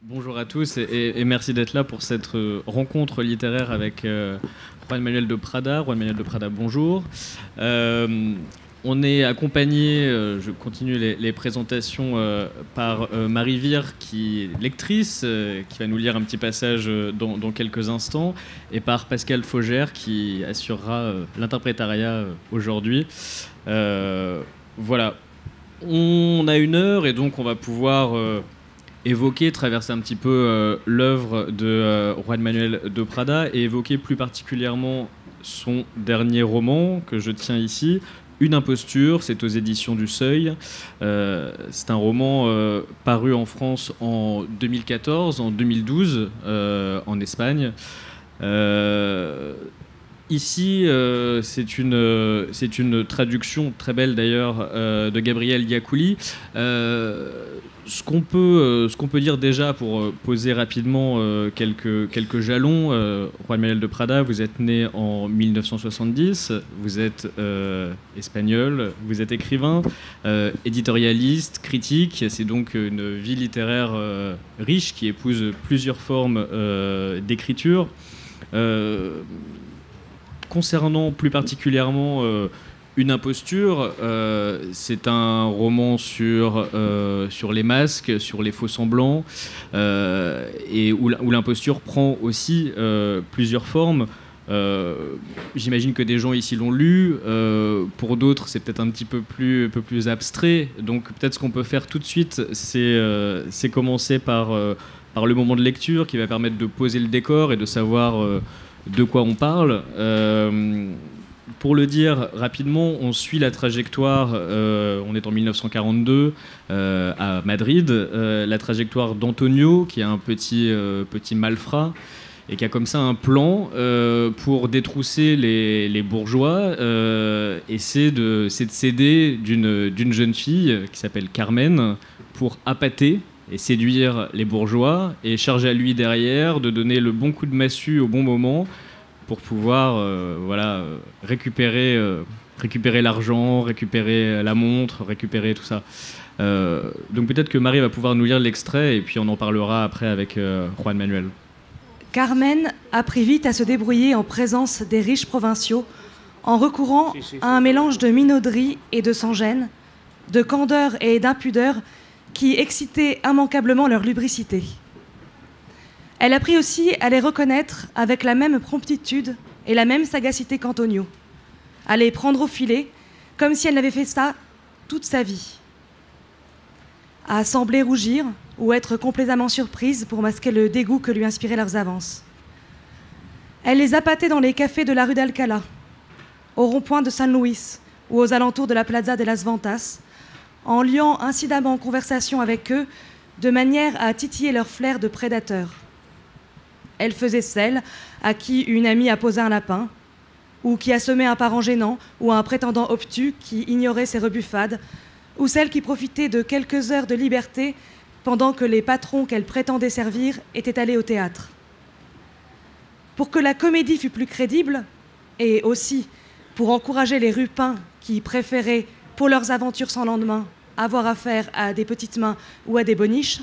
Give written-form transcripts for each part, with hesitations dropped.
Bonjour à tous et merci d'être là pour cette rencontre littéraire avec Juan Manuel de Prada. Juan Manuel de Prada, bonjour. On est accompagné, je continue les présentations, par Marie Vire, qui est lectrice, qui va nous lire un petit passage dans quelques instants, et par Pascal Faugère, qui assurera l'interprétariat aujourd'hui. Voilà, on a 1 heure et donc on va pouvoir évoquer, traverser un petit peu l'œuvre de Juan Manuel de Prada et évoquer plus particulièrement son dernier roman que je tiens ici, Une imposture. C'est aux éditions du Seuil. C'est un roman paru en France en 2014, en 2012 en Espagne. Ici, c'est une traduction très belle d'ailleurs de Gabriel Iacouli. Ce qu'on peut dire déjà pour poser rapidement quelques jalons, Juan Manuel de Prada, vous êtes né en 1970, vous êtes espagnol, vous êtes écrivain, éditorialiste, critique. C'est donc une vie littéraire riche qui épouse plusieurs formes d'écriture. Concernant plus particulièrement Une imposture, c'est un roman sur les masques, sur les faux-semblants, et où l'imposture prend aussi plusieurs formes. J'imagine que des gens ici l'ont lu, pour d'autres c'est peut-être un peu plus abstrait, donc peut-être ce qu'on peut faire tout de suite, c'est commencer par le moment de lecture qui va permettre de poser le décor et de savoir de quoi on parle. Pour le dire rapidement, on suit la trajectoire, on est en 1942 à Madrid, la trajectoire d'Antonio, qui est un petit malfrat, et qui a comme ça un plan pour détrousser les bourgeois, et c'est de s'aider d'une jeune fille qui s'appelle Carmen pour appâter et séduire les bourgeois, et charge à lui derrière de donner le bon coup de massue au bon moment pour pouvoir récupérer l'argent, récupérer la montre, récupérer tout ça. Donc peut-être que Marie va pouvoir nous lire l'extrait et puis on en parlera après avec Juan Manuel. Carmen apprit vite à se débrouiller en présence des riches provinciaux en recourant à un mélange de minauderie et de sans-gêne, de candeur et d'impudeur qui excitait immanquablement leur lubricité. Elle apprit aussi à les reconnaître avec la même promptitude et la même sagacité qu'Antonio, à les prendre au filet, comme si elle n'avait fait ça toute sa vie, à sembler rougir ou être complaisamment surprise pour masquer le dégoût que lui inspiraient leurs avances. Elle les appâtait dans les cafés de la rue d'Alcalá, au rond-point de San Luis ou aux alentours de la Plaza de las Ventas, en liant incidemment conversation avec eux de manière à titiller leur flair de prédateurs. Elle faisait celle à qui une amie a posé un lapin, ou qui a semé un parent gênant, ou un prétendant obtus qui ignorait ses rebuffades, ou celle qui profitait de quelques heures de liberté pendant que les patrons qu'elle prétendait servir étaient allés au théâtre. Pour que la comédie fût plus crédible, et aussi pour encourager les rupins qui préféraient, pour leurs aventures sans lendemain, avoir affaire à des petites mains ou à des boniches,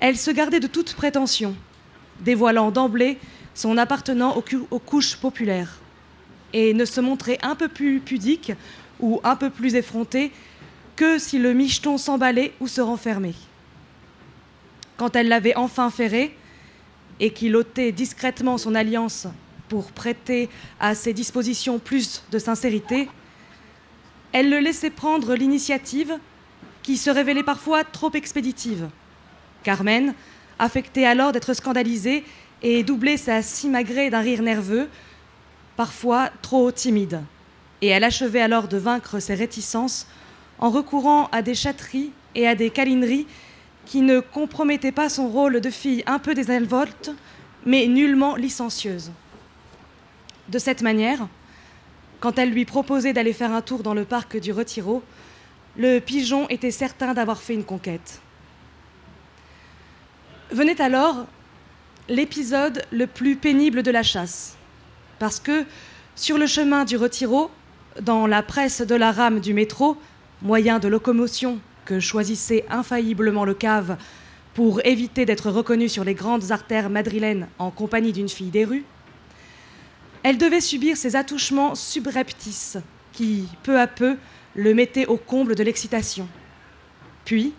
elle se gardait de toute prétention, dévoilant d'emblée son appartenant aux couches populaires, et ne se montrait un peu plus pudique ou un peu plus effrontée que si le micheton s'emballait ou se renfermait. Quand elle l'avait enfin ferré, et qu'il ôtait discrètement son alliance pour prêter à ses dispositions plus de sincérité, elle le laissait prendre l'initiative qui se révélait parfois trop expéditive. Carmen affectait alors d'être scandalisée et doublait sa simagrée d'un rire nerveux, parfois trop timide. Et elle achevait alors de vaincre ses réticences en recourant à des chatteries et à des câlineries qui ne compromettaient pas son rôle de fille un peu désinvolte, mais nullement licencieuse. De cette manière, quand elle lui proposait d'aller faire un tour dans le parc du Retiro, le pigeon était certain d'avoir fait une conquête. Venait alors l'épisode le plus pénible de la chasse, parce que, sur le chemin du Retiro, dans la presse de la rame du métro, moyen de locomotion que choisissait infailliblement le cave pour éviter d'être reconnue sur les grandes artères madrilènes en compagnie d'une fille des rues, elle devait subir ces attouchements subreptices qui, peu à peu, le mettaient au comble de l'excitation. Puis,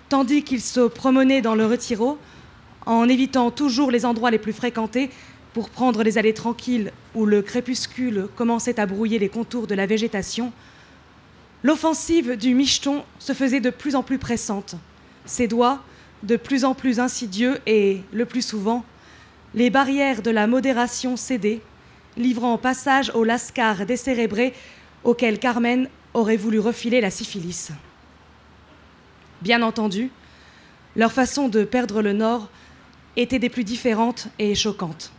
tandis qu'il se promenait dans le Retiro, en évitant toujours les endroits les plus fréquentés pour prendre les allées tranquilles où le crépuscule commençait à brouiller les contours de la végétation, l'offensive du micheton se faisait de plus en plus pressante, ses doigts de plus en plus insidieux et, le plus souvent, les barrières de la modération cédaient, livrant passage aux lascars décérébrés auxquels Carmen aurait voulu refiler la syphilis. Bien entendu, leur façon de perdre le nord était des plus différentes et choquantes.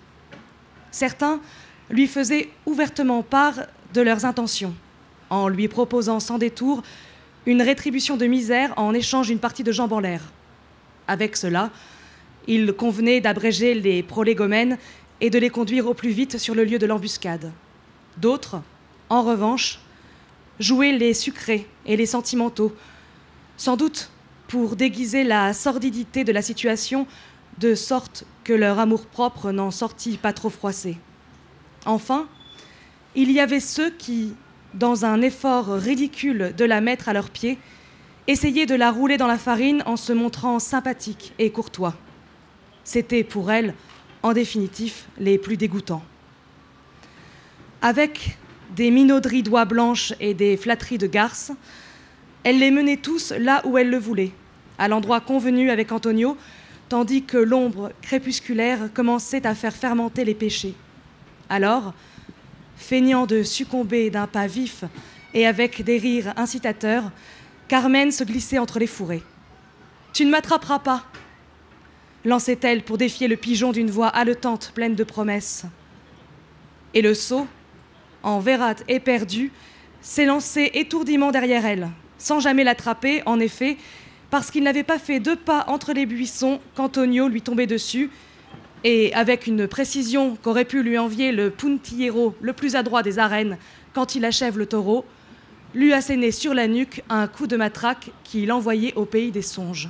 Certains lui faisaient ouvertement part de leurs intentions, en lui proposant sans détour une rétribution de misère en échange d'une partie de jambes en l'air. Avec cela, il convenait d'abréger les prolégomènes et de les conduire au plus vite sur le lieu de l'embuscade. D'autres, en revanche, jouaient les sucrés et les sentimentaux, sans doute pour déguiser la sordidité de la situation, de sorte que leur amour-propre n'en sortit pas trop froissé. Enfin, il y avait ceux qui, dans un effort ridicule de la mettre à leurs pieds, essayaient de la rouler dans la farine en se montrant sympathiques et courtois. C'étaient pour elle, en définitif, les plus dégoûtants. Avec des minauderies d'oie blanche et des flatteries de garce, elle les menait tous là où elle le voulait, à l'endroit convenu avec Antonio, tandis que l'ombre crépusculaire commençait à faire fermenter les péchés. Alors, feignant de succomber d'un pas vif et avec des rires incitateurs, Carmen se glissait entre les fourrés. « Tu ne m'attraperas pas !» lançait-elle pour défier le pigeon d'une voix haletante, pleine de promesses. Et le sot, en verrate éperdu, s'élançait étourdiment derrière elle, sans jamais l'attraper, en effet, parce qu'il n'avait pas fait 2 pas entre les buissons qu'Antonio lui tombait dessus, et avec une précision qu'aurait pu lui envier le puntillero le plus adroit des arènes quand il achève le taureau, lui assénait sur la nuque un coup de matraque qui l'envoyait au pays des songes.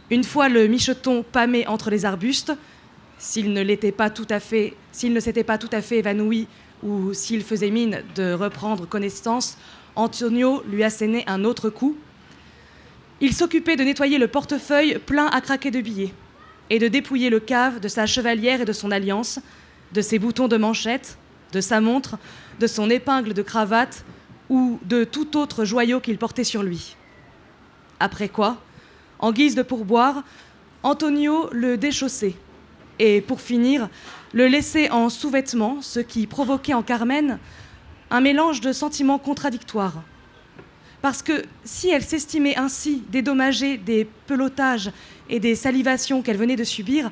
Une fois le micheton pâmé entre les arbustes, s'il ne s'était pas tout à fait évanoui ou s'il faisait mine de reprendre connaissance, Antonio lui assénait un autre coup. Il s'occupait de nettoyer le portefeuille plein à craquer de billets et de dépouiller le cave de sa chevalière et de son alliance, de ses boutons de manchette, de sa montre, de son épingle de cravate ou de tout autre joyau qu'il portait sur lui. Après quoi, en guise de pourboire, Antonio le déchaussait et, pour finir, le laissait en sous-vêtements, ce qui provoquait en Carmen un mélange de sentiments contradictoires. Parce que si elle s'estimait ainsi dédommagée des pelotages et des salivations qu'elle venait de subir,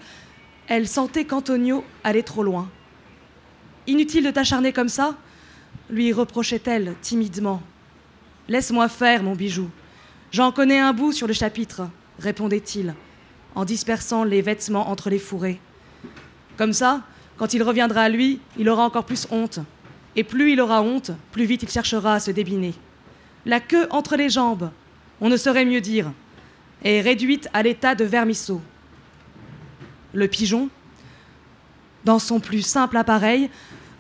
elle sentait qu'Antonio allait trop loin. « Inutile de t'acharner comme ça », lui reprochait-elle timidement. « Laisse-moi faire, mon bijou. J'en connais un bout sur le chapitre », répondait-il, en dispersant les vêtements entre les fourrés. Comme ça, quand il reviendra à lui, il aura encore plus honte. Et plus il aura honte, plus vite il cherchera à se débiner. La queue entre les jambes, on ne saurait mieux dire, est réduite à l'état de vermisseau. Le pigeon, dans son plus simple appareil,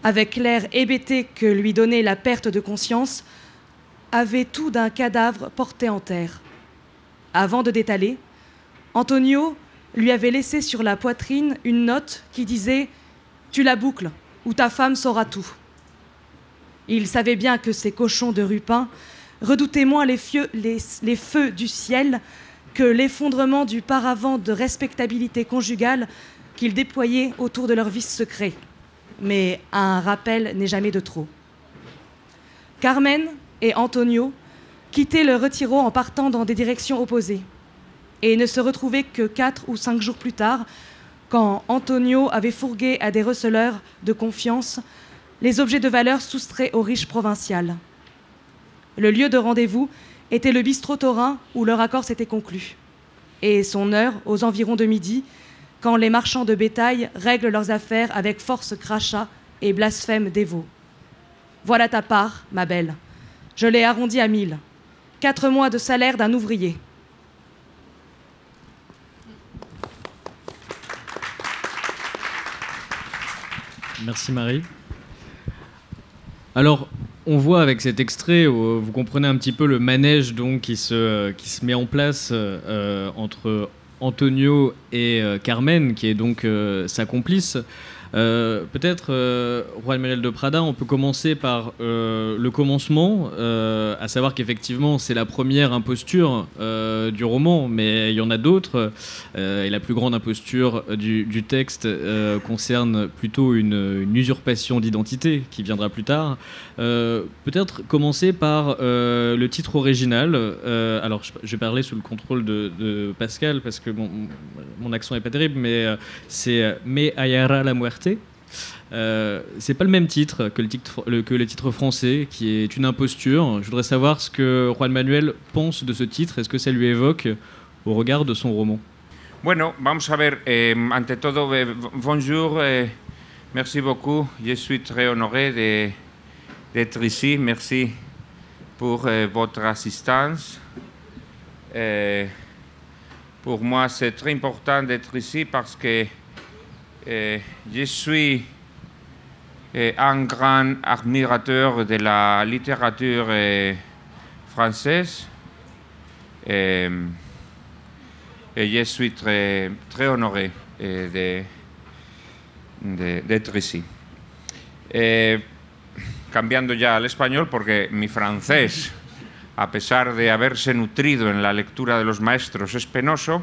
avec l'air hébété que lui donnait la perte de conscience, avait tout d'un cadavre porté en terre. Avant de détaler, Antonio lui avait laissé sur la poitrine une note qui disait « Tu la boucles, ou ta femme saura tout ». Il savait bien que ces cochons de Rupin redoutaient moins les feux du ciel que l'effondrement du paravent de respectabilité conjugale qu'ils déployaient autour de leur vice secret. Mais un rappel n'est jamais de trop. Carmen et Antonio quittaient le Retiro en partant dans des directions opposées et ne se retrouvaient que 4 ou 5 jours plus tard, quand Antonio avait fourgué à des receleurs de confiance les objets de valeur soustraits aux riches provinciales. Le lieu de rendez-vous était le bistrot taurin où leur accord s'était conclu, et son heure aux environs de midi, quand les marchands de bétail règlent leurs affaires avec force crachats et blasphème dévots. Voilà ta part, ma belle. Je l'ai arrondi à 1000. 4 mois de salaire d'un ouvrier. Merci Marie. Alors, on voit avec cet extrait, vous comprenez un petit peu le manège donc, qui se met en place entre Antonio et Carmen, qui est donc sa complice. Peut-être, Juan Manuel de Prada, on peut commencer par le commencement, à savoir qu'effectivement c'est la première imposture du roman, mais il y en a d'autres, et la plus grande imposture du texte concerne plutôt une usurpation d'identité qui viendra plus tard. Peut-être commencer par le titre original. Alors je vais parler sous le contrôle de Pascal parce que mon accent n'est pas terrible, mais c'est Me hallará la muerte. C'est pas le même titre que le titre français, qui est une imposture. Je voudrais savoir ce que Juan Manuel pense de ce titre. Est-ce que ça lui évoque au regard de son roman? Bueno, vamos a ver. Ante todo, bonjour. Merci beaucoup. Je suis très honoré d'être ici. Merci pour votre assistance. Pour moi, c'est très important d'être ici parce que je suis un grand admirateur de la littérature française et je suis très, très honoré d'être ici. Cambiando ya al español, porque mi francés, a pesar de haberse nutrido en la lectura de los maestros, es penoso.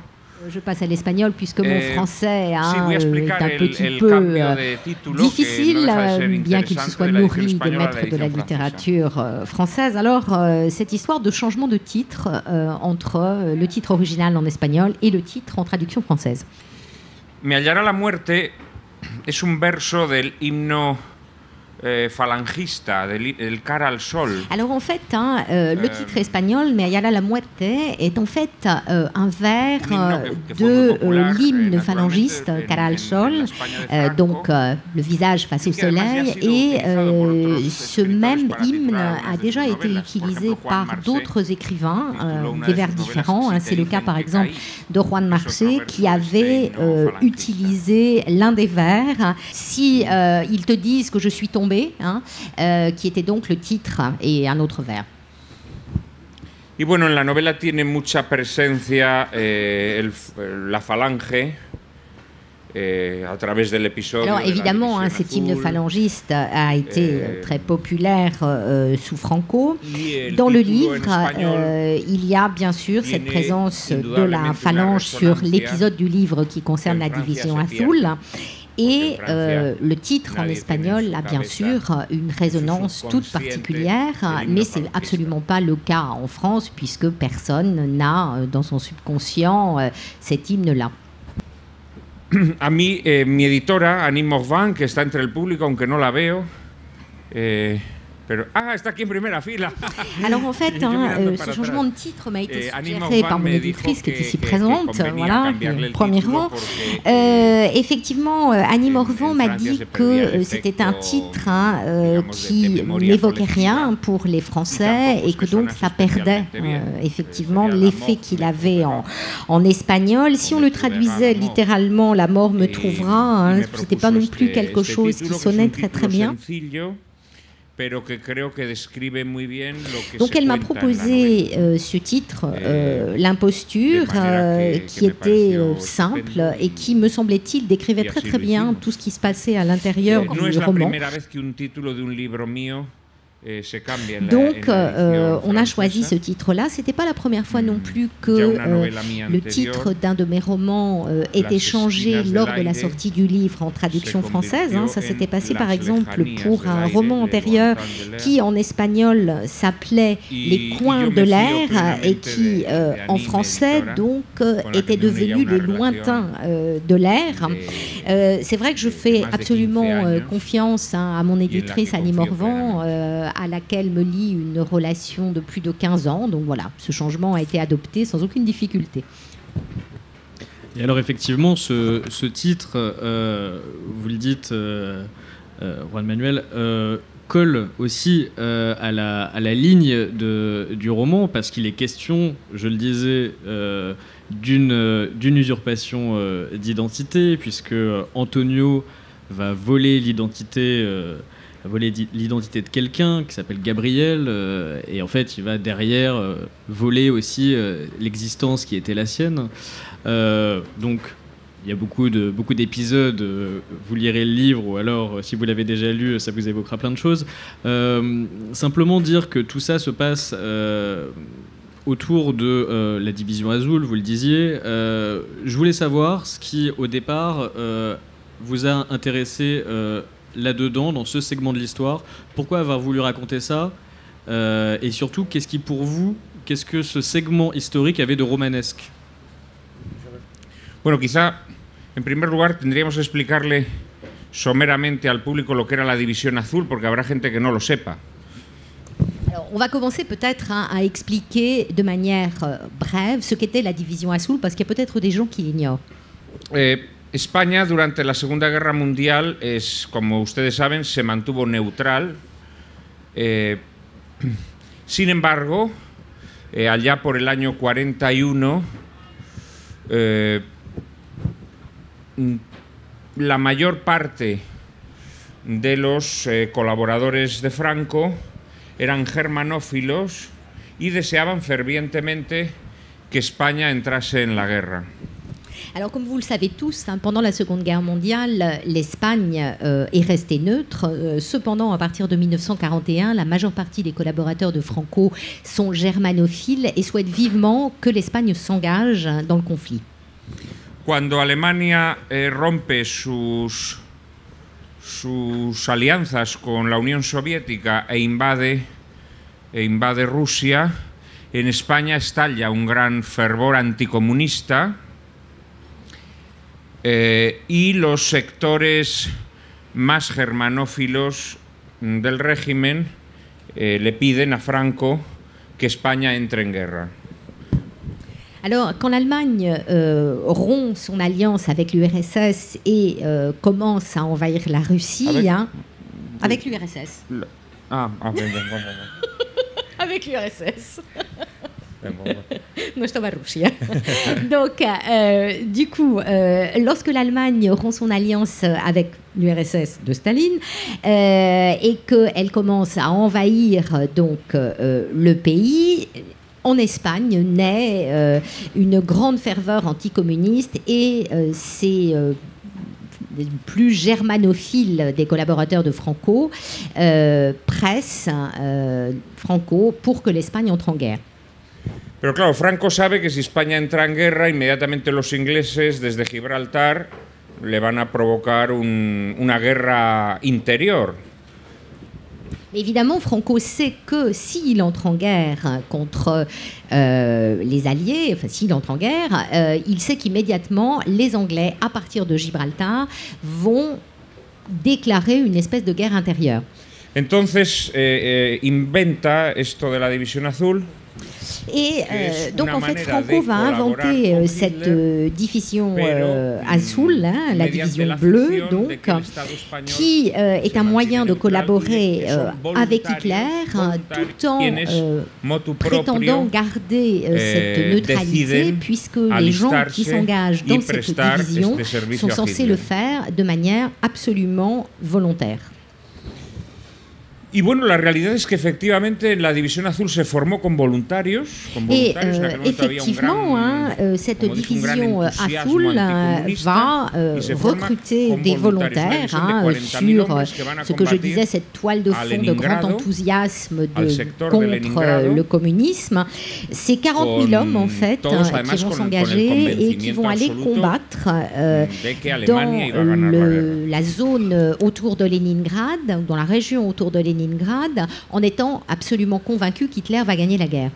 Je passe à l'espagnol puisque mon français est un petit peu difficile, bien qu'il se soit nourri de maîtres de la littérature française. Alors, cette histoire de changement de titre entre le titre original en espagnol et le titre en traduction française. Me hallará la muerte es un verso del himno falangista, del Cara al Sol. Alors en fait, le titre espagnol, Me hallará la muerte, est en fait un vers de l'hymne phalangiste, Cara al Sol, donc le visage face au soleil, et ce même hymne a déjà été utilisé par d'autres écrivains, des vers différents. C'est le cas par exemple de Juan Marché qui avait utilisé l'un des vers. Si ils te disent que je suis tombé, qui était donc le titre et un autre vers. Y bueno, en la novela tiene mucha presencia la falange a través del episodio. Alors évidemment, cet hymne phalangiste a été très populaire sous Franco. Dans le livre, il y a bien sûr cette présence de la phalange sur l'épisode du livre qui concerne la division Azul. Et le titre en espagnol a bien sûr une résonance toute particulière, mais ce n'est absolument pas le cas en France, puisque personne n'a dans son subconscient cet hymne-là. A mí, mi editora, Annie Morvan, que está entre el público, aunque no la veo, pero, está aquí en primera fila. Alors en fait, ce changement de titre m'a été suggéré par mon éditrice qui est ici présente, voilà, premier rang. Effectivement, Annie Morvan m'a dit que c'était un titre qui n'évoquait rien pour les Français et que donc ça perdait effectivement l'effet qu'il avait en espagnol. Si on le traduisait littéralement, la mort me trouvera, c'était pas non plus quelque chose qui sonnait très très bien. Donc elle m'a proposé ce titre, l'imposture, qui était simple et qui, me semblait-il, décrivait très très bien tout ce qui se passait à l'intérieur du roman. Donc, on a choisi ce titre-là. C'était pas la première fois non plus que le titre d'un de mes romans était changé lors de la sortie du livre en traduction française. Ça s'était passé par exemple pour un roman antérieur qui en espagnol s'appelait Les coins de l'air et qui en français donc était devenu Le lointain de l'air. C'est vrai que je fais absolument confiance à mon éditrice Annie Morvan, à laquelle me lie une relation de plus de 15 ans. Donc voilà, ce changement a été adopté sans aucune difficulté. Et alors effectivement, ce titre, vous le dites, Juan Manuel, colle aussi à la ligne du roman, parce qu'il est question, je le disais, d'une usurpation d'identité, puisque Antonio va voler l'identité de quelqu'un qui s'appelle Gabriel, et en fait il va derrière voler aussi l'existence qui était la sienne. Donc il y a beaucoup d'épisodes, vous lirez le livre, ou alors si vous l'avez déjà lu, ça vous évoquera plein de choses. Simplement dire que tout ça se passe autour de la division Azul, vous le disiez. Je voulais savoir ce qui, au départ, vous a intéressé là-dedans, dans ce segment de l'histoire. Pourquoi avoir voulu raconter ça, et surtout, qu'est-ce que ce segment historique avait de romanesque? Bueno, quizá, en primer lugar, tendríamos que explicarle someramente al público lo que era la División Azul, porque habrá gente que no lo sepa. Alors, on va commencer peut-être à expliquer de manière brève ce qu'était la Division Azul, parce qu'il y a peut-être des gens qui l'ignorent. España, durante la Segunda Guerra Mundial, como ustedes saben, se mantuvo neutral. Sin embargo, allá por el año 41, la mayor parte de los colaboradores de Franco eran germanófilos y deseaban fervientemente que España entrase en la guerra. Alors, comme vous le savez tous, pendant la Seconde Guerre mondiale, l'Espagne est restée neutre. Cependant, à partir de 1941, la majeure partie des collaborateurs de Franco sont germanophiles et souhaitent vivement que l'Espagne s'engage dans le conflit. Cuando Alemania rompe sus alianzas con la Unión Soviética e invade Rusia, en España estalla un gran fervor anticomunista. Y los sectores más germanófilos del régimen le piden a Franco que España entre en guerra. Alors, quand l'Allemagne rompt son alliance avec l'URSS et commence à envahir la Russie, avec l'URSS. Avec l'URSS. No estaba Rusia. Donc, du coup, lorsque l'Allemagne rompt son alliance avec l'URSS de Staline et qu'elle commence à envahir donc le pays, en Espagne naît une grande ferveur anticommuniste et c'est les plus germanophiles des collaborateurs de Franco pressent Franco pour que l'Espagne entre en guerre. Pero claro, Franco sabe que si España entra en guerra, inmediatamente los ingleses desde Gibraltar le van a provocar una guerra interior. Évidemment, Franco sait que s'il entre en guerre contre les Alliés, enfin s'il entre en guerre, il sait qu'immédiatement les Anglais, à partir de Gibraltar, vont déclarer une espèce de guerre intérieure. Entonces inventa esto de la División Azul. Et donc en fait Franco va inventer cette division Azul, la division bleue, donc, qui est un moyen de collaborer avec Hitler tout en prétendant garder cette neutralité, puisque les gens qui s'engagent dans cette division sont censés le faire de manière absolument volontaire. Y bueno, la realidad es que efectivamente la División Azul se formó con voluntarios. Et effectivement, cette division Azul va recruter des volontaires sur ce que je disais, cette toile de fond de grand enthousiasme contre le communisme. C'est 40 000 hommes en fait qui vont s'engager et qui vont aller combattre dans la zone autour de Leningrad, dans la région autour de Leningrad, en étant absolument convaincu qu'Hitler va gagner la guerre.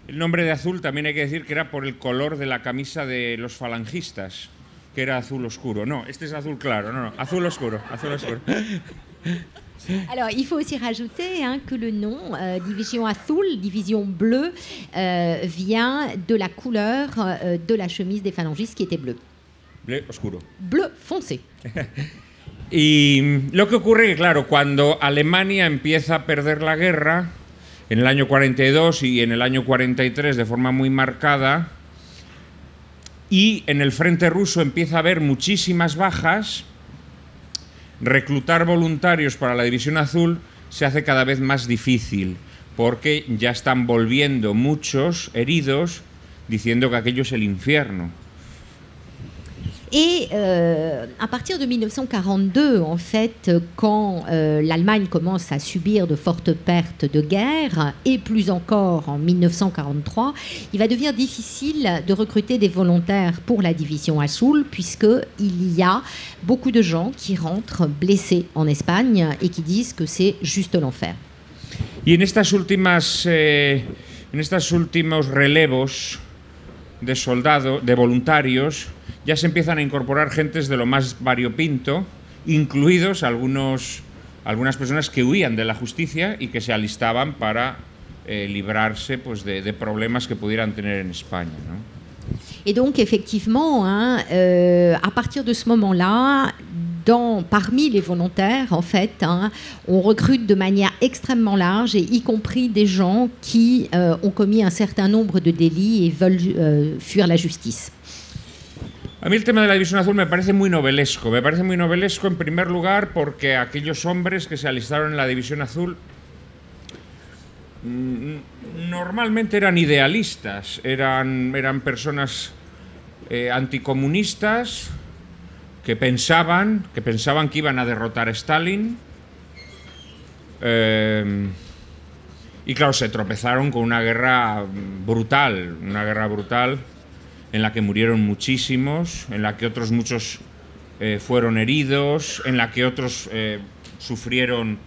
El nombre de azul también hay que decir que era por el color de la camisa de los falangistas, que era azul oscuro. No, este es azul claro, no, azul oscuro, azul oscuro. Alors, il faut aussi rajouter que le nom Division Azul, division bleue, vient de la couleur de la chemise des phalangistes qui était bleue. Bleu oscuro. Bleu foncé. Y lo que ocurre es que, claro, cuando Alemania empieza a perder la guerra, en el año 42 y en el año 43 de forma muy marcada, y en el frente ruso empieza a haber muchísimas bajas, reclutar voluntarios para la División Azul se hace cada vez más difícil, porque ya están volviendo muchos heridos diciendo que aquello es el infierno. Et à partir de 1942, en fait, quand l'Allemagne commence à subir de fortes pertes de guerre, et plus encore en 1943, il va devenir difficile de recruter des volontaires pour la division Azul, puisqu'il y a beaucoup de gens qui rentrent blessés en Espagne et qui disent que c'est juste l'enfer. Y en estos últimos relevos de soldados, de voluntarios, ya se empiezan a incorporar gentes de lo más variopinto, incluidos algunas personas que huían de la justicia y que se alistaban para librarse pues, de problemas que pudieran tener en España, ¿no? Et donc, effectivement, à partir de ce moment-là, parmi les volontaires, en fait, on recrute de manière extrêmement large, et y compris des gens qui ont commis un certain nombre de délits et veulent fuir la justice. A mí el tema de la División Azul me parece muy novelesco. Me parece muy novelesco, en primer lugar, porque aquellos hombres que se alistaron en la División Azul normalmente eran idealistas, eran personas anticomunistas que pensaban que iban a derrotar a Stalin, y claro, se tropezaron con una guerra brutal en la que murieron muchísimos, en la que otros muchos fueron heridos, en la que otros sufrieron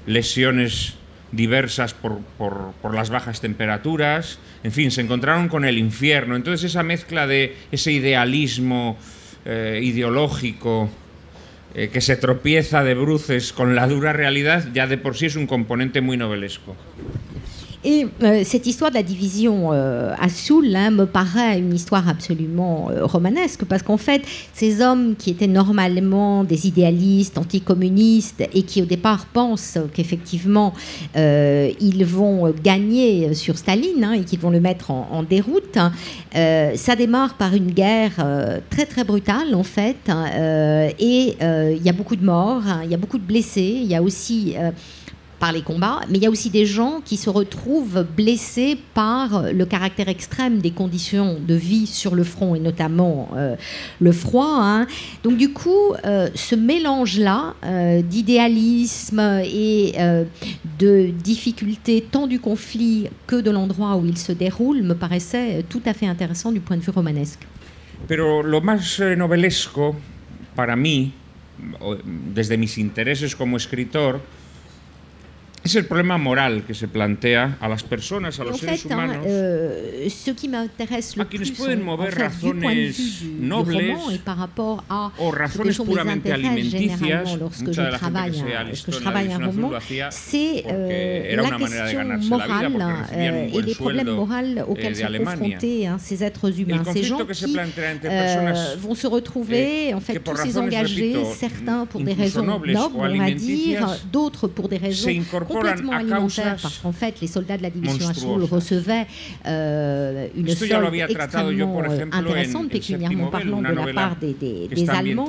lesiones diversas por las bajas temperaturas. En fin, se encontraron con el infierno. Entonces esa mezcla de ese idealismo ideológico que se tropieza de bruces con la dura realidad, ya de por sí es un componente muy novelesco. Et cette histoire de la division Azul me paraît une histoire absolument romanesque, parce qu'en fait, ces hommes qui étaient normalement des idéalistes, anticommunistes, et qui au départ pensent qu'effectivement ils vont gagner sur Staline et qu'ils vont le mettre en déroute, ça démarre par une guerre très très brutale en fait, et il y a beaucoup de morts, il y a beaucoup de blessés, il y a aussi par les combats, mais il y a aussi des gens qui se retrouvent blessés par le caractère extrême des conditions de vie sur le front, et notamment le froid. Donc du coup, ce mélange-là d'idéalisme et de difficulté tant du conflit que de l'endroit où il se déroule me paraissait tout à fait intéressant du point de vue romanesque. Pero lo más novelesco para mí, desde mis intereses como escritor, es el problema moral que se plantea a las personas, a los seres humanos, ce qui m'intéresse le a quienes plus, pueden mover razones nobles o razones puramente alimenticias. Mucha de la gente que se alistó en la División Azul lo hacía porque era una manera de ganarse la vida, porque recibían un buen sueldo de Alemania. El conflicto que se plantea entre personas vont se retrouver, en fait, tous ces engagés, certains pour des raisons nobles, on va dire, d'autres pour des raisons complètement alimentaires, parce qu'en fait, les soldats de la division Azul recevaient une solde extrêmement intéressante, pécuniairement parlant, de la part des Allemands.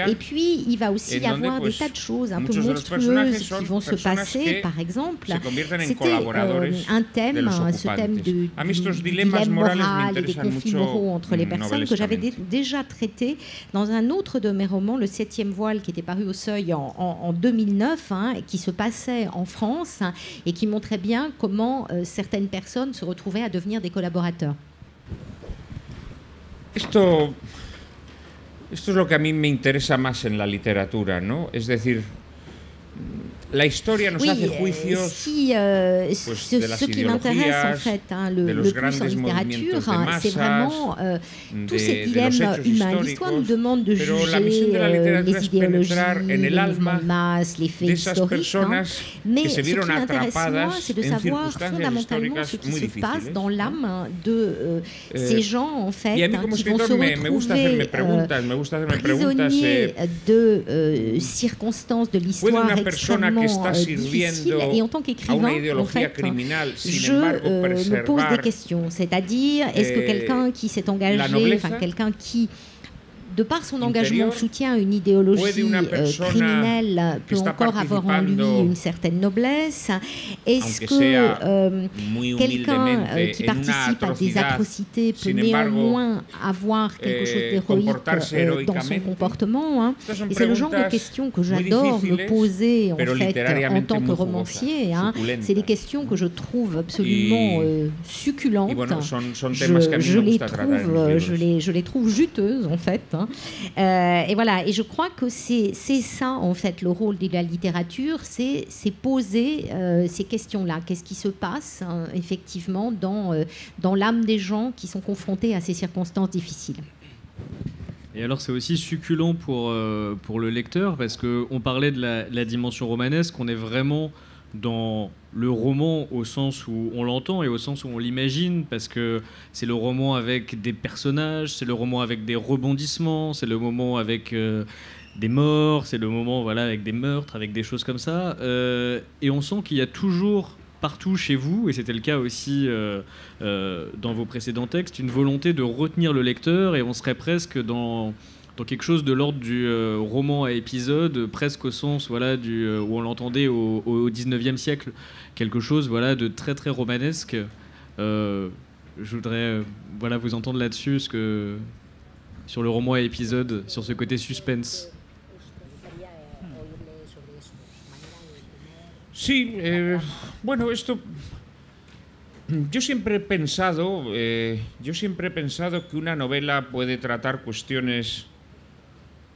Et puis, il va aussi y avoir des tas de choses un peu monstrueuses qui vont se passer. Par exemple, c'était un thème, ce thème du dilemme moral et des conflits moraux entre les personnes, que j'avais déjà traité dans un autre de mes romans, Le 7e voile, qui était paru au Seuil en 2009, qui se passait en France et qui montrait bien comment certaines personnes se retrouvaient à devenir des collaborateurs. Esto es lo que a mí me interesa más en la literatura, ¿no? Es decir, la historia nos hace juicios de las ce qui m'intéresse en fait, le plus en littérature, c'est vraiment tous ces dilemmes humains. L'histoire nous demande de juger les idéologies, les mouvements de masse, les faits historiques, mais ce qui m'intéresse moi, c'est de savoir fondamentalement ce qui se passe dans l'âme de ces gens en fait, qui vont se retrouver prisonniers de circonstances de l'histoire extrêmement difficile, et en tant qu'écrivain, en fait, je me pose des questions, c'est-à-dire est-ce que quelqu'un qui s'est engagé, enfin quelqu'un qui de par son engagement, soutient une idéologie criminelle, peut encore avoir en lui une certaine noblesse? Est-ce que quelqu'un qui participe à des atrocités peut néanmoins avoir quelque chose d'héroïque dans son comportement, Et c'est le genre de questions que j'adore me poser en fait en tant que romancier. C'est des questions que je trouve absolument succulentes. Je les trouve juteuses en fait. Et voilà. Et je crois que c'est ça en fait le rôle de la littérature, c'est poser ces questions-là. Qu'est-ce qui se passe effectivement dans l'âme des gens qui sont confrontés à ces circonstances difficiles. Et alors c'est aussi succulent pour le lecteur, parce qu'on parlait de la dimension romanesque, on est vraiment dans le roman au sens où on l'entend et au sens où on l'imagine, parce que c'est le roman avec des personnages, c'est le roman avec des rebondissements, c'est le moment avec des morts, c'est le moment avec des meurtres, avec des choses comme ça. Et on sent qu'il y a toujours partout chez vous, et c'était le cas aussi dans vos précédents textes, une volonté de retenir le lecteur, et on serait presque dans quelque chose de l'ordre du roman à épisode, presque au sens où on l'entendait au 19e siècle, quelque chose de très très romanesque. Je voudrais vous entendre là-dessus, sur le roman à épisode, sur ce côté suspense. Sí, bueno, esto yo siempre he pensado que una novela puede tratar cuestiones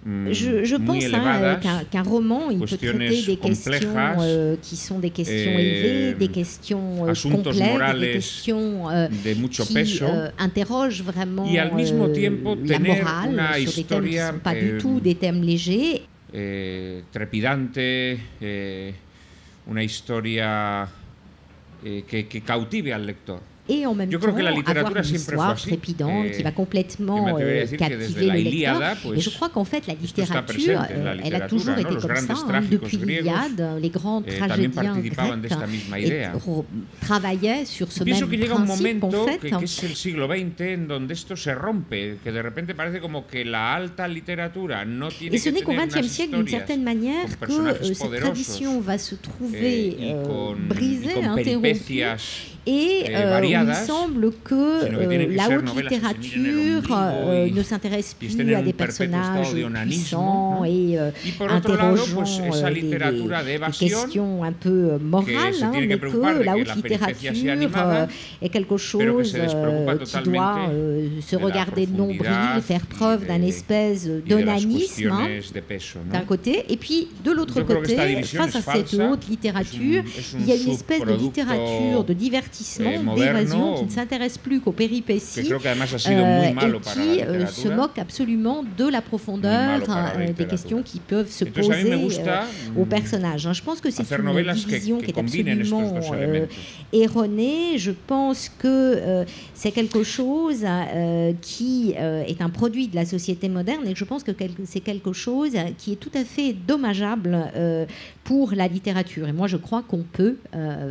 je pense qu'un roman, il peut traiter des questions qui sont des questions élevées, des questions complexes, des questions qui interrogent vraiment la morale sur des thèmes qui ne sont pas du tout des thèmes légers. Trepidante, una historia que cautive al lector. Et en même temps, avoir une histoire trépidante qui va complètement captiver le lecteur. Et je crois qu'en fait, la littérature, elle a toujours été comme ça. Depuis l'Iliade, les grands tragédiens grecs travaillaient sur ce même principe, en fait. Que es el siglo XX en donde esto se rompe, que de repente parece como que la alta literatura no tiene que tener unas historias. Et ce n'est qu'au XXe siècle, d'une certaine manière, que cette tradition va se trouver brisée, interrompue. Et il me semble que la haute littérature ne s'intéresse plus à des personnages puissants et interrogeant des questions un peu morales, mais que la haute littérature est quelque chose qui doit se regarder de nombril, faire preuve d'un espèce d'onanisme d'un côté, et puis de l'autre côté, face à cette haute littérature, il y a une espèce de littérature de divertissement, d'évasion qui ne s'intéresse plus qu'aux péripéties et qui se moque absolument de la profondeur des questions qui peuvent se poser aux personnages. Je pense que c'est une division qui est absolument erronée. Je pense que c'est quelque chose qui est un produit de la société moderne, et je pense que c'est quelque chose qui est tout à fait dommageable pour la littérature. Et moi, je crois qu'on peut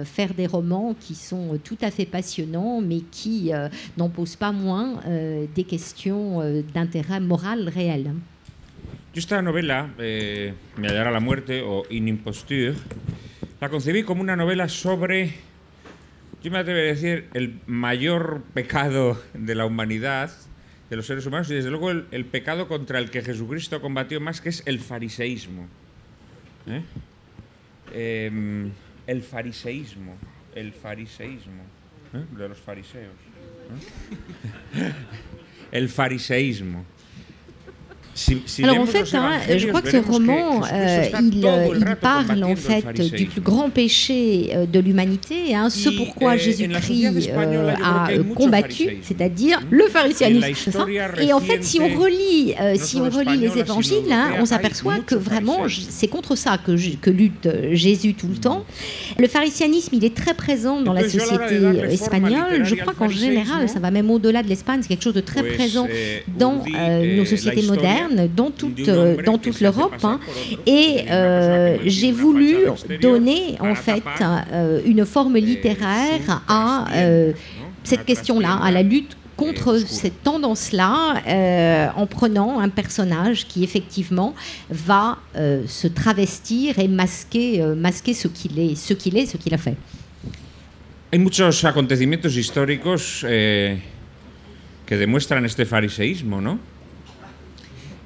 faire des romans qui sont tout à fait passionnants, mais qui n'en posent pas moins des questions d'intérêt moral réel. Yo esta novela, Me hallará la muerte o In imposture, la concebí como una novela sobre, yo me atrevería a decir, el mayor pecado de la humanidad, de los seres humanos, y desde luego el pecado contra el que Jesucristo combatió más, que es el fariseísmo. El fariseísmo de los fariseos. El fariseísmo. Alors en fait, je crois que ce roman, il parle en fait du plus grand péché de l'humanité, ce pourquoi Jésus-Christ a combattu, c'est-à-dire le pharisianisme. C'est ça. Et en fait, si on relit les évangiles, on s'aperçoit que vraiment c'est contre ça que lutte Jésus tout le temps. Le pharisianisme, il est très présent dans la société espagnole. Je crois qu'en général, ça va même au-delà de l'Espagne, c'est quelque chose de très présent dans nos sociétés modernes, dans toute l'Europe, et j'ai voulu donner en fait une forme littéraire à cette question-là, à la lutte contre cette tendance-là en prenant un personnage qui effectivement va se travestir et masquer ce qu'il est, ce qu'il a fait. Hay muchos acontecimientos históricos que demuestran este fariseísmo, ¿no?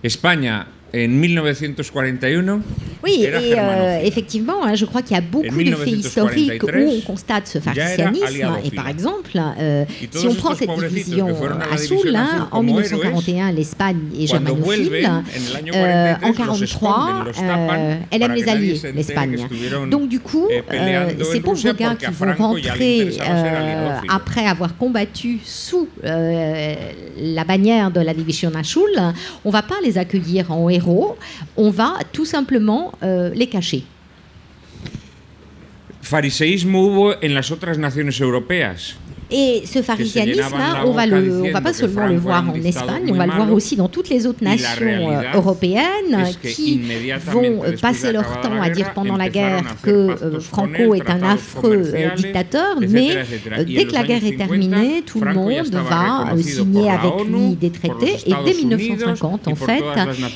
España, en 1941, oui, et effectivement, hein, je crois qu'il y a beaucoup de faits historiques où on constate ce pharisianisme. Et par exemple, si on prend cette division à Soule, hein, en 1941, l'Espagne est germanophile. En 1943, elle aime les Alliés, l'Espagne. Donc du coup, ces pauvres gars qui vont rentrer après avoir combattu sous la bannière de la division à Soule, on ne va pas les accueillir en héros, on va tout simplement les cacher. Fariseísmo hubo en las otras naciones europeas. Et ce pharisianisme-là, on va pas seulement le voir en Espagne, on va le voir aussi dans toutes les autres nations européennes qui vont passer leur temps à dire pendant la guerre que Franco est un affreux dictateur, mais dès que la guerre est terminée, tout le monde va signer avec lui des traités. Et dès 1950, en fait,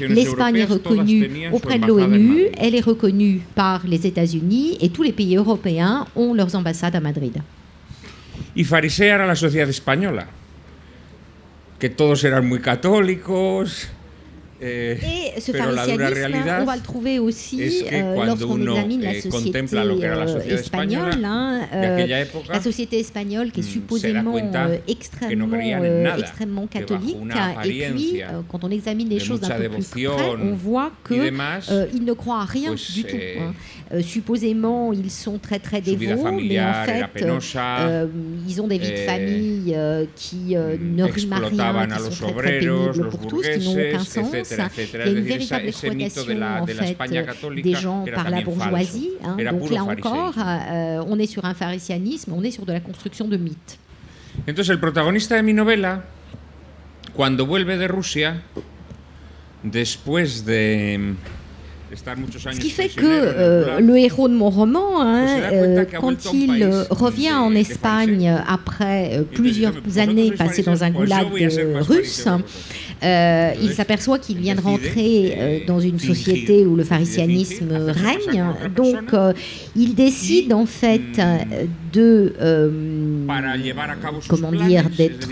l'Espagne est reconnue auprès de l'ONU, elle est reconnue par les États-Unis et tous les pays européens ont leurs ambassades à Madrid. Y farisea era la sociedad española, que todos eran muy católicos. Et ce pharisianisme, on va le trouver aussi lorsqu'on examine la société espagnole. La société espagnole qui est supposément extrêmement catholique. Et puis, quand on examine les choses d'un peu plus près, on voit qu'ils ne croient à rien du tout. Supposément, ils sont très très dévots, mais en fait, ils ont des vies de famille qui ne riment à rien, qui sont très très pénibles pour tous, qui n'ont aucun sens. Il y a une véritable exploitation en fait des gens par la bourgeoisie. Hein. Donc là encore, on est sur un pharisianisme, on est sur de la construction de mythes. Entonces el protagonista de mi novela, cuando vuelve de Rusia, después de ce qui fait que le héros de mon roman, quand il revient en Espagne après plusieurs années passées dans un goulag russe, il s'aperçoit qu'il vient de rentrer dans une société où le pharisianisme règne. Donc, il décide en fait de, comment dire, d'être...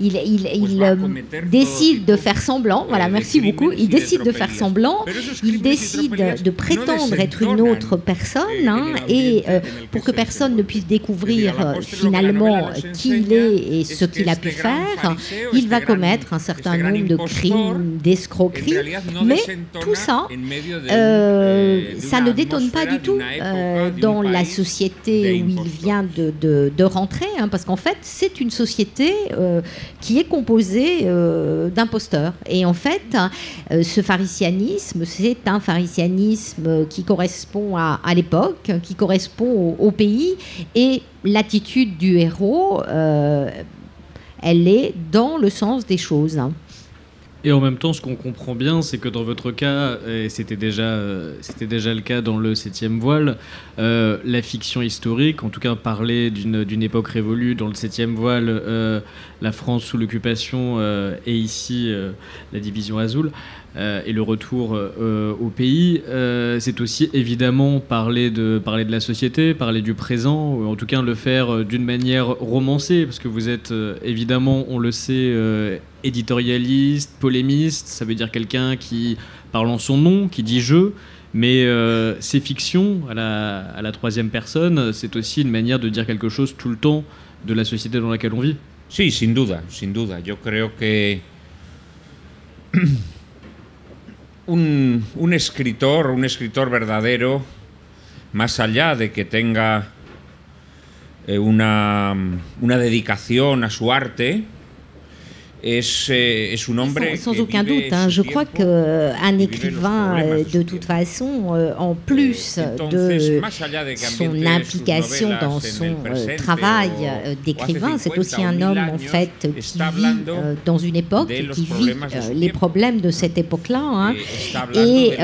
Il décide de faire semblant, voilà, merci beaucoup, il décide de faire semblant, il décide de prétendre être une autre personne, hein, et pour que personne ne puisse découvrir finalement qui il est et ce qu'il a pu faire, il va commettre un certain nombre de crimes, d'escroqueries, mais tout ça, ça ne détonne pas du tout dans la société où il vient de rentrer, hein, parce qu'en fait, c'est une société qui est composée d'imposteurs. Et en fait, ce pharisianisme, c'est un pharisianisme qui correspond à l'époque, qui correspond au pays, et l'attitude du héros, elle est dans le sens des choses. Et en même temps, ce qu'on comprend bien, c'est que dans votre cas, et c'était déjà le cas dans le 7e voile, la fiction historique, en tout cas parler d'une époque révolue dans le 7e voile, la France sous l'occupation et ici la division Azul, et le retour au pays, c'est aussi évidemment parler de la société, parler du présent, ou en tout cas le faire d'une manière romancée, parce que vous êtes évidemment, on le sait, éditorialiste, polémiste, ça veut dire quelqu'un qui parle en son nom, qui dit « je », mais ces fictions, à la troisième personne, c'est aussi une manière de dire quelque chose tout le temps de la société dans laquelle on vit. Sí, sin duda, sin duda. Yo creo que un escritor verdadero, más allá de que tenga una dedicación a su arte, Sans aucun doute, hein. Je crois qu'un écrivain, de toute façon, en plus de son implication dans son travail d'écrivain, c'est aussi un homme en fait qui vit dans une époque, qui vit les problèmes de cette époque-là. Hein. Et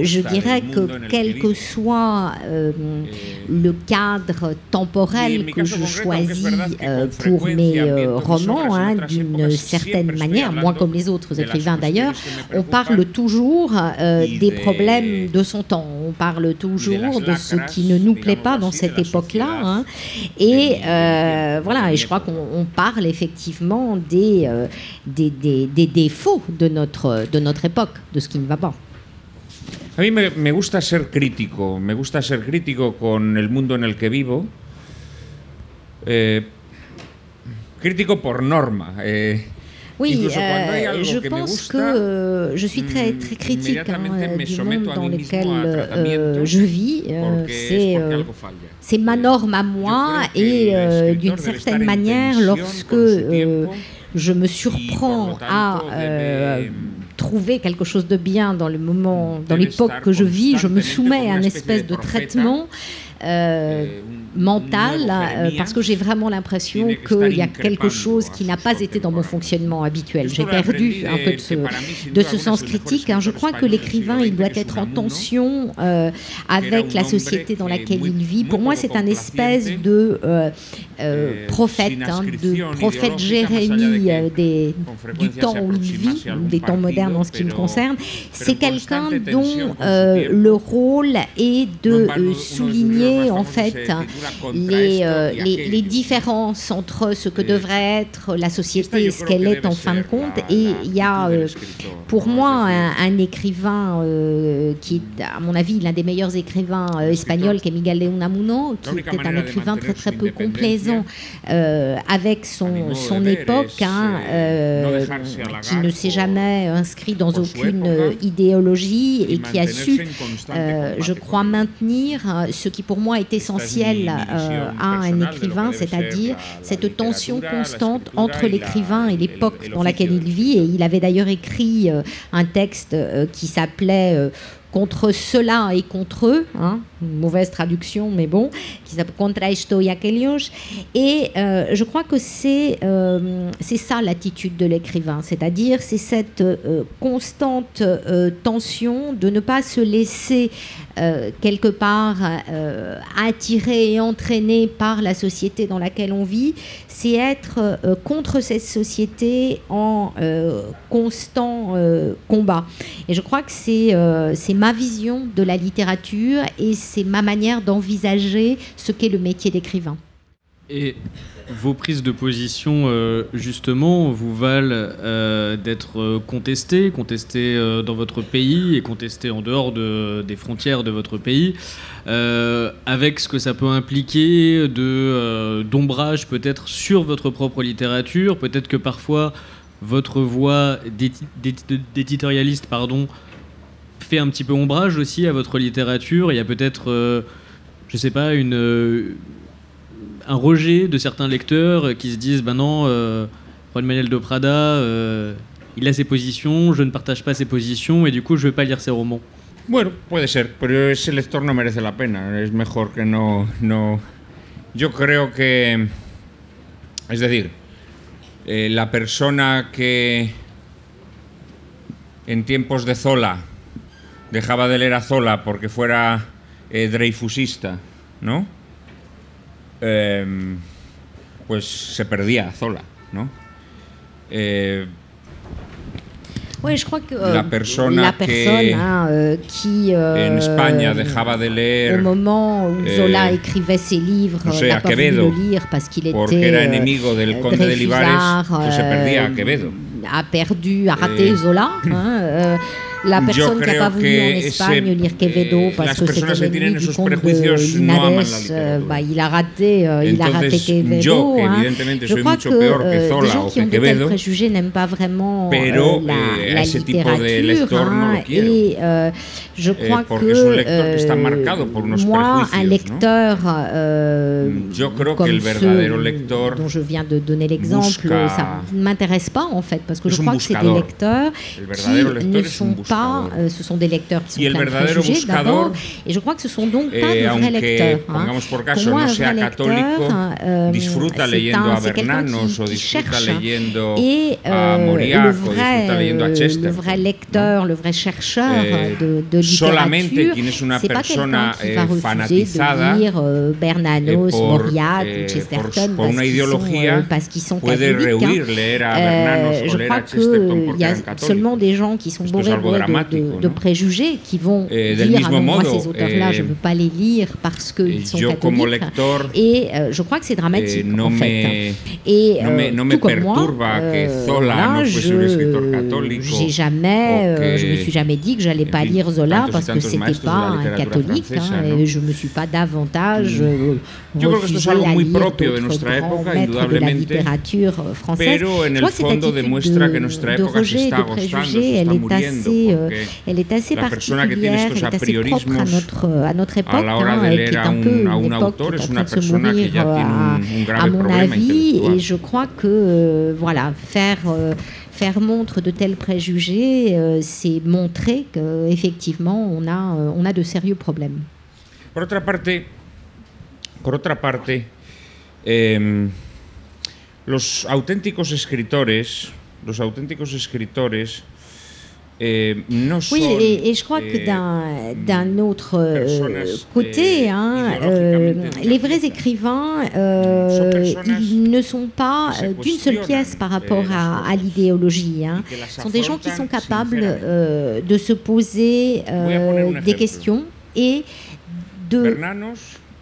je dirais que quel que soit le cadre temporel que je choisis pour mes romans, hein, d'une certaine manière, moins comme les autres écrivains d'ailleurs, on parle toujours des problèmes de son temps, on parle toujours de ce qui ne nous plaît pas dans cette époque-là, hein. Et voilà, et je crois qu'on parle effectivement des défauts de notre époque, de ce qui ne va pas. A mí me gusta ser crítico con el mundo en el que vivo, crítico por norma. Oui, je pense que je suis très critique du monde dans lequel je vis. C'est ma norme à moi et d'une certaine manière, lorsque je me surprends à trouver quelque chose de bien dans le moment, dans l'époque que je vis, je me soumets à une espèce de traitement mental, parce que j'ai vraiment l'impression qu'il y a quelque chose qui n'a pas été dans mon fonctionnement habituel. J'ai perdu un peu de ce sens critique. Hein. Je crois que l'écrivain, il doit être en tension avec la société dans laquelle il vit. Pour moi, c'est un espèce de prophète, hein, de prophète Jérémie du temps où il vit, des temps modernes en ce qui me concerne. C'est quelqu'un dont le rôle est de souligner en fait les différences entre ce que devrait être la société et ce qu'elle est en fin de compte. Et il y a pour moi un écrivain qui est à mon avis l'un des meilleurs écrivains espagnols, qui est Miguel de Unamuno, qui était un écrivain très peu complaisant avec son époque, hein, qui ne s'est jamais inscrit dans aucune idéologie et qui a su, je crois, maintenir ce qui pour moi est essentiel à un écrivain, c'est-à-dire cette tension constante entre l'écrivain et l'époque dans laquelle il vit. Et il avait d'ailleurs écrit un texte qui s'appelait Contre cela et contre eux, hein, une mauvaise traduction, mais bon, qui s'appelle Contra esto y aquellos. Et je crois que c'est ça l'attitude de l'écrivain, c'est-à-dire c'est cette constante tension de ne pas se laisser quelque part attirer et entraîner par la société dans laquelle on vit, c'est être contre cette société en constant combat. Et je crois que c'est ma vision de la littérature et c'est ma manière d'envisager ce qu'est le métier d'écrivain. Et vos prises de position, justement, vous valent d'être contestées dans votre pays et contestées en dehors des frontières de votre pays, avec ce que ça peut impliquer d'ombrage peut-être sur votre propre littérature, peut-être que parfois votre voix d'éditorialiste, fait un petit peu ombrage aussi à votre littérature. Il y a peut-être, je sais pas, un rejet de certains lecteurs qui se disent ben non, Juan Manuel de Prada, il a ses positions, je ne partage pas ses positions et du coup je ne vais pas lire ses romans. Bueno, puede ser, pero ese lector no merece la pena. Es mejor que no. Yo creo que, es decir, la persona que en tiempos de Zola dejaba de leer a Zola porque fuera dreyfusista, ¿no? Pues se perdía a Zola, ¿no? Oui, je crois que la personne qui en Espagne dejaba de leer au moment où Zola écrivait ses livres, n'a pas voulu le lire parce qu'il était era enemigo del conde de Olivares, se perdía a Quevedo. A raté Zola. la personne qui n'a pas voulu en Espagne lire Quevedo parce que c'était l'ennemi du comte de Linares, il a raté Quevedo. Je crois que des gens qui ont de tels préjugés n'aiment pas vraiment la littérature. Et je crois que moi, un lecteur comme ceux dont je viens de donner l'exemple, ça ne m'intéresse pas en fait, parce que je crois que c'est des lecteurs qui ne sont pas, ce sont des lecteurs qui sont pleins de préjugés d'abord, et je crois que ce sont donc pas de vrais lecteurs. Pour moi, un vrai lecteur, c'est quelqu'un qui cherche, et le vrai lecteur, le vrai chercheur de littérature, c'est pas quelqu'un qui va refuser de lire Bernanos, Mauriac ou Chesterton parce qu'ils sont catholiques. Je crois qu'il y a seulement des gens qui sont bourrés de préjugés qui vont dire moi ces auteurs-là je ne veux pas les lire parce qu'ils sont catholiques, et je crois que c'est dramatique en fait. Et tout comme moi, je me suis jamais dit que j'allais pas lire Zola parce que c'était pas un catholique, et je me suis pas davantage refusé à lire d'autres grands maîtres de la littérature française. Je crois que cette attitude de rejet et de préjugés, elle est assez particulière, elle est assez propre à notre époque, qui est un peu une époque qui est en train de se mourir à mon avis, et je crois que faire montre de tels préjugés, c'est montrer qu'effectivement on a de sérieux problèmes. Por otra parte, los auténticos escritores no son, et je crois que d'un autre côté, les vrais écrivains, ils ne sont pas d'une seule pièce par rapport à l'idéologie. Ce sont des gens qui sont capables de se poser des questions et de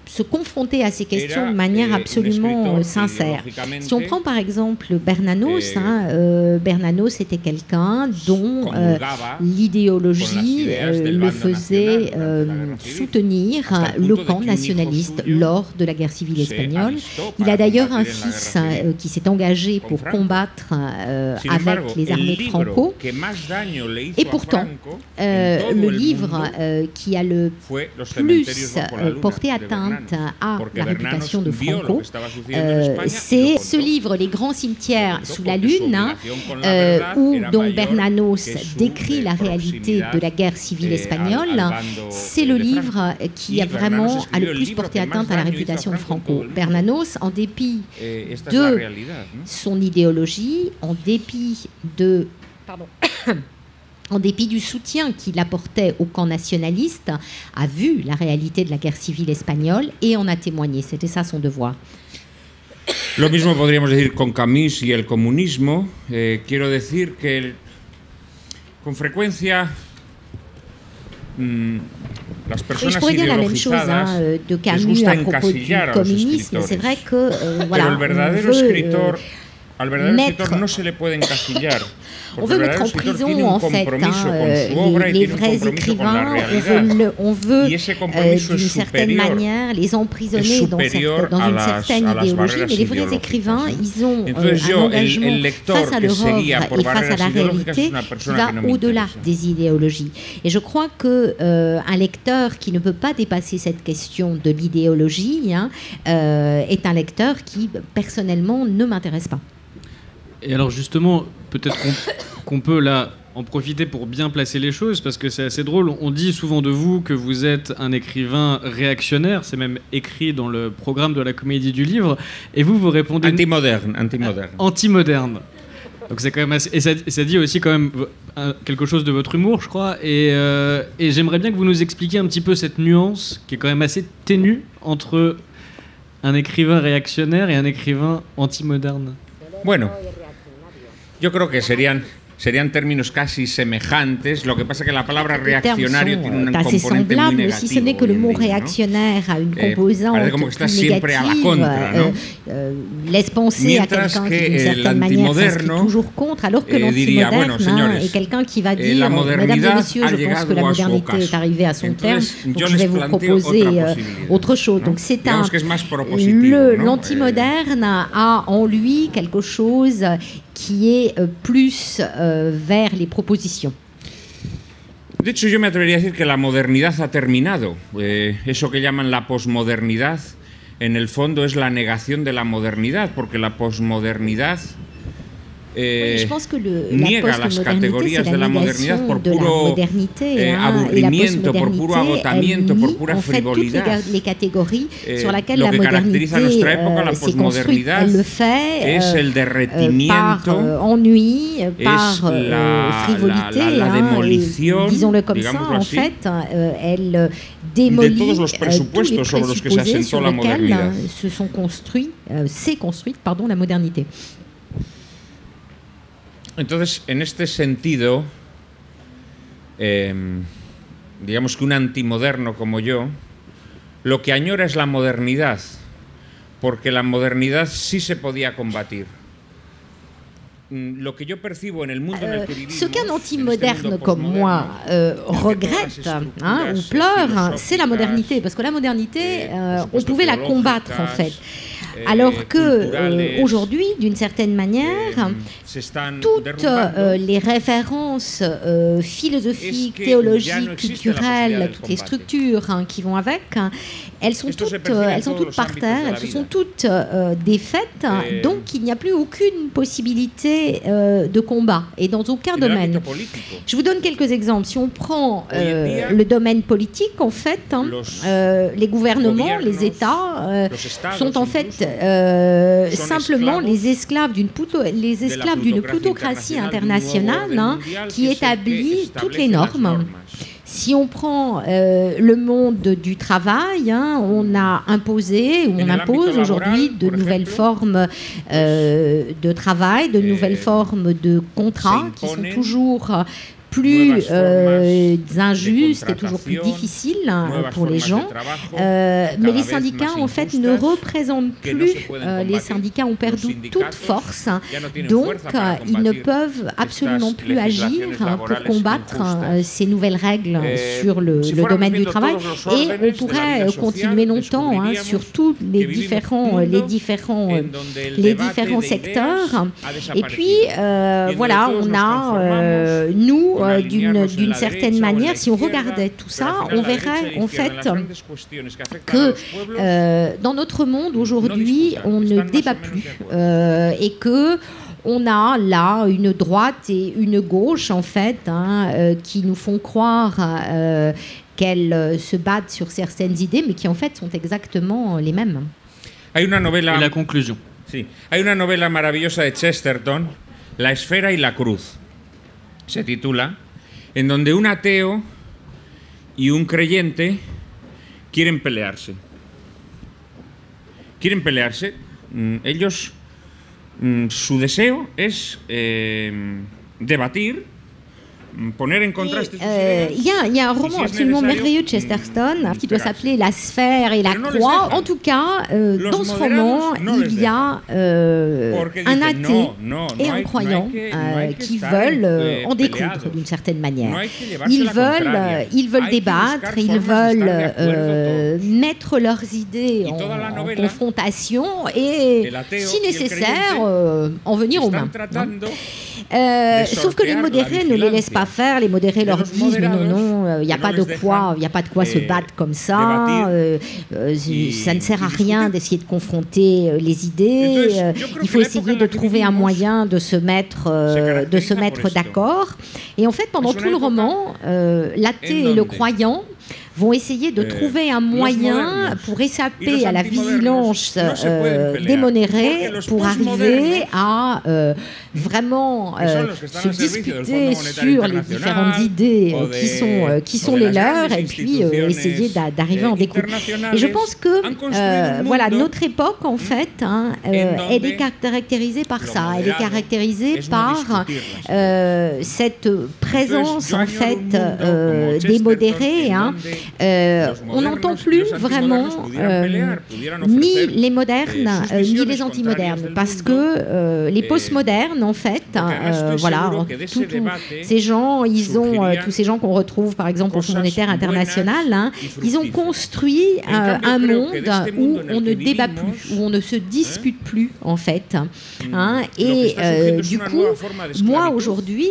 se confronter à ces questions de manière absolument sincère. Si on prend par exemple Bernanos, Bernanos était quelqu'un dont l'idéologie le faisait soutenir le camp nationaliste lors de la guerre civile espagnole. Il a d'ailleurs un fils qui s'est engagé pour combattre avec les armées de Franco. Et pourtant, le livre qui a le plus porté atteinte à la réputation de Franco, c'est ce livre, Les grands cimetières sous la lune, où donc Bernanos décrit la réalité de la guerre civile espagnole. C'est le livre qui a le plus porté atteinte à la réputation de Franco. Bernanos, en dépit de son idéologie, en dépit du soutien qu'il apportait au camp nationaliste, a vu la réalité de la guerre civile espagnole et en a témoigné. C'était ça son devoir. Lo mismo podríamos decir con Camus y el comunismo. Quiero decir que con frecuencia las personas je pourrais dire la même chose de Camus à propos du communisme. C'est vrai que al verdadero escritor no se le puede encasillar. On veut mettre en prison, en fait, les vrais écrivains. On veut, d'une certaine manière, les emprisonner dans une certaine idéologie. Mais les vrais écrivains, ils ont un engagement face à leur œuvre et face à la réalité qui va au-delà des idéologies. Et je crois qu'un lecteur qui ne peut pas dépasser cette question de l'idéologie est un lecteur qui, personnellement, ne m'intéresse pas. Et alors justement, peut-être qu'on peut là en profiter pour bien placer les choses, parce que c'est assez drôle. On dit souvent de vous que vous êtes un écrivain réactionnaire, c'est même écrit dans le programme de la Comédie du Livre, et vous répondez... Anti-moderne. Donc c'est quand même assez... Et ça dit aussi quand même quelque chose de votre humour, je crois, et j'aimerais bien que vous nous expliquiez un petit peu cette nuance qui est quand même assez ténue entre un écrivain réactionnaire et un écrivain anti-moderne. Bueno, yo creo que serían serían términos casi semejantes, lo que pasa que la palabra reaccionario tiene un componente muy negativo. Si ce n'est que le mot réactionnaire a une composante négative, laisse penser à quelqu'un qui d'une certaine manière s'inscrit toujours contre, alors que l'antimoderne est quelqu'un qui va dire mesdames et messieurs, je pense que la modernité est arrivée à son terme, donc je vais vous proposer autre chose. Donc c'est l'antimoderne a en lui quelque chose qui est plus vers les propositions. De hecho, yo me atrevería a decir que la modernidad ha terminado. Eso que llaman la posmodernidad, en el fondo es la negación de la modernidad, porque la posmodernidad niega las categorías de la modernidad por puro aburrimiento, por puro agotamiento, por pura frivolidad. Lo que caracteriza a nuestra época, la posmodernidad, es el derretimiento, es la demolición, digámoslo así, de todos los presupuestos sobre los que se asentó la modernidad. s'est construite la modernité. Entonces, en este sentido, digamos que un antimoderno como yo, lo que añora es la modernidad, porque la modernidad sí se podía combatir. Lo que yo percibo en el mundo en el que vivimos, ce qu'un antimoderne comme moi regrette ou pleure, c'est la modernité, parce que la modernité, on pouvait la combattre en fait. Alors que aujourd'hui, d'une certaine manière, toutes les références philosophiques, théologiques, culturelles, toutes les structures qui vont avec, elles sont toutes par terre, elles se sont toutes défaites, donc il n'y a plus aucune possibilité de combat, et dans aucun domaine. Je vous donne quelques exemples. Si on prend le domaine politique, en fait, les gouvernements, les États sont en fait simplement les esclaves d'une plutocratie internationale qui établit toutes les normes. Si on prend le monde du travail, on a imposé, ou on impose aujourd'hui de nouvelles formes de travail, de nouvelles formes de contrats qui sont toujours plus injuste et toujours plus difficile pour les gens. Mais les syndicats, en fait, ne représentent plus. Les syndicats ont perdu toute force. Donc, ils ne peuvent absolument plus agir pour combattre ces nouvelles règles sur le domaine du travail. Et on pourrait continuer longtemps sur tous les différents secteurs. Et puis, voilà, on a, nous, d'une certaine manière, si on regardait tout ça, on verrait en fait que dans notre monde aujourd'hui, on ne débat plus et que on a là une droite et une gauche en fait qui nous font croire qu'elles se battent sur certaines idées, mais qui en fait sont exactement les mêmes. Hay una novela, et la conclusion. Sí, hay una novela maravillosa de Chesterton, La esfera y la cruz. Se titula, en donde un ateo y un creyente quieren pelearse. Quieren pelearse. Ellos, su deseo es debatir, poner en contraste. Il y a un roman absolument merveilleux de Chesterton qui doit s'appeler La sphère et la croix. En tout cas, dans ce roman, il y a un athée et un croyant qui veulent en découdre d'une certaine manière. Ils veulent débattre, ils veulent mettre leurs idées en confrontation et, si nécessaire, en venir aux mains. Sauf que les modérés ne les laissent pas faire. Les modérés leur disent mais non, il n'y a pas de quoi se battre comme ça. Ça ne sert à rien d'essayer de confronter les idées. Il faut essayer de trouver un moyen de se mettre d'accord. Et en fait, pendant tout le roman, l'athée et le croyant vont essayer de trouver un moyen pour échapper à la vigilance démonérée, pour arriver à vraiment se disputer sur les différentes idées qui sont les leurs, et puis essayer d'arriver en découpe. Et je pense que voilà, notre époque, en fait, elle est caractérisée par ça. Elle est caractérisée par cette présence, en fait, des modérés. On n'entend plus vraiment ni les modernes ni les antimodernes, parce que les postmodernes, en fait, voilà, tous ces gens, tous ces gens qu'on retrouve, par exemple, au Fonds monétaire international, ils ont construit un monde où on ne débat plus, où on ne se dispute plus, en fait. Et du coup, moi, aujourd'hui,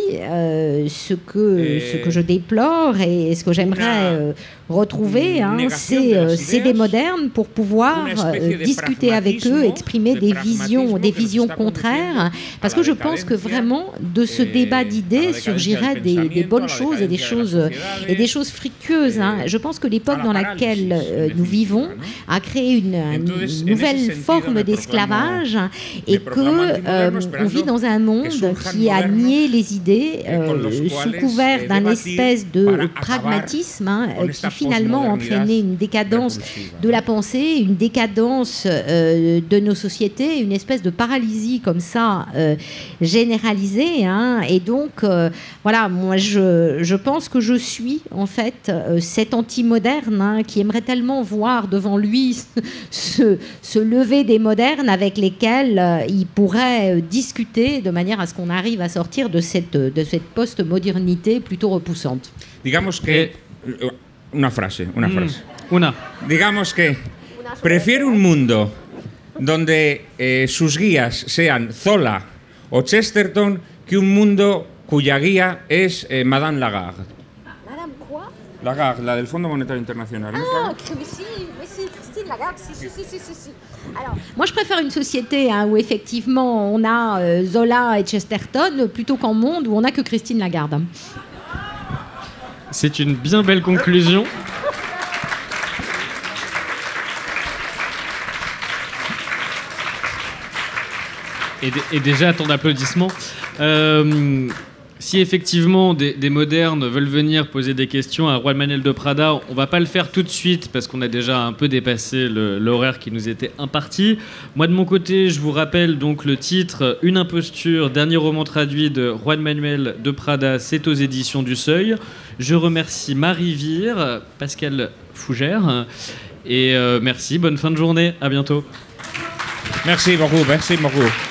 ce que je déplore et ce que j'aimerais retrouver, c'est des modernes pour pouvoir discuter avec eux, exprimer des visions contraires, parce que je pense que vraiment de ce débat d'idées surgiraient des bonnes choses et des choses fructueuses. Je pense que l'époque dans laquelle nous vivons a créé une nouvelle forme d'esclavage, et que on vit dans un monde qui a nié les idées sous couvert d'un espèce de pragmatisme qui finalement a entraîné une décadence de la pensée, une décadence de nos sociétés, une espèce de paralysie comme ça généralisée. Et donc, voilà, moi je pense que je suis en fait cet anti-moderne qui aimerait tellement voir devant lui se lever des modernes avec lesquels il pourrait discuter de manière à ce qu'on arrive à sortir de cette post-modernité plutôt repoussante. Digamos que una frase. Digamos que prefiero un mundo donde sus guías sean Zola o Chesterton que un mundo cuya guía es Madame Lagarde. Madame quoi? Lagarde, la del Fondo Monetario Internacional. Ah, si, Christine Lagarde, si. Alors, moi, je préfère une société où effectivement on a Zola et Chesterton plutôt qu'un monde où on n'a que Christine Lagarde. C'est une bien belle conclusion. Et déjà, ton applaudissement. Si effectivement des modernes veulent venir poser des questions à Juan Manuel de Prada, on va pas le faire tout de suite parce qu'on a déjà un peu dépassé l'horaire qui nous était imparti. Moi de mon côté, je vous rappelle donc le titre Une imposture, dernier roman traduit de Juan Manuel de Prada, c'est aux éditions du Seuil. Je remercie Marie Vire, Pascal Fougère et merci, bonne fin de journée, à bientôt. Merci beaucoup.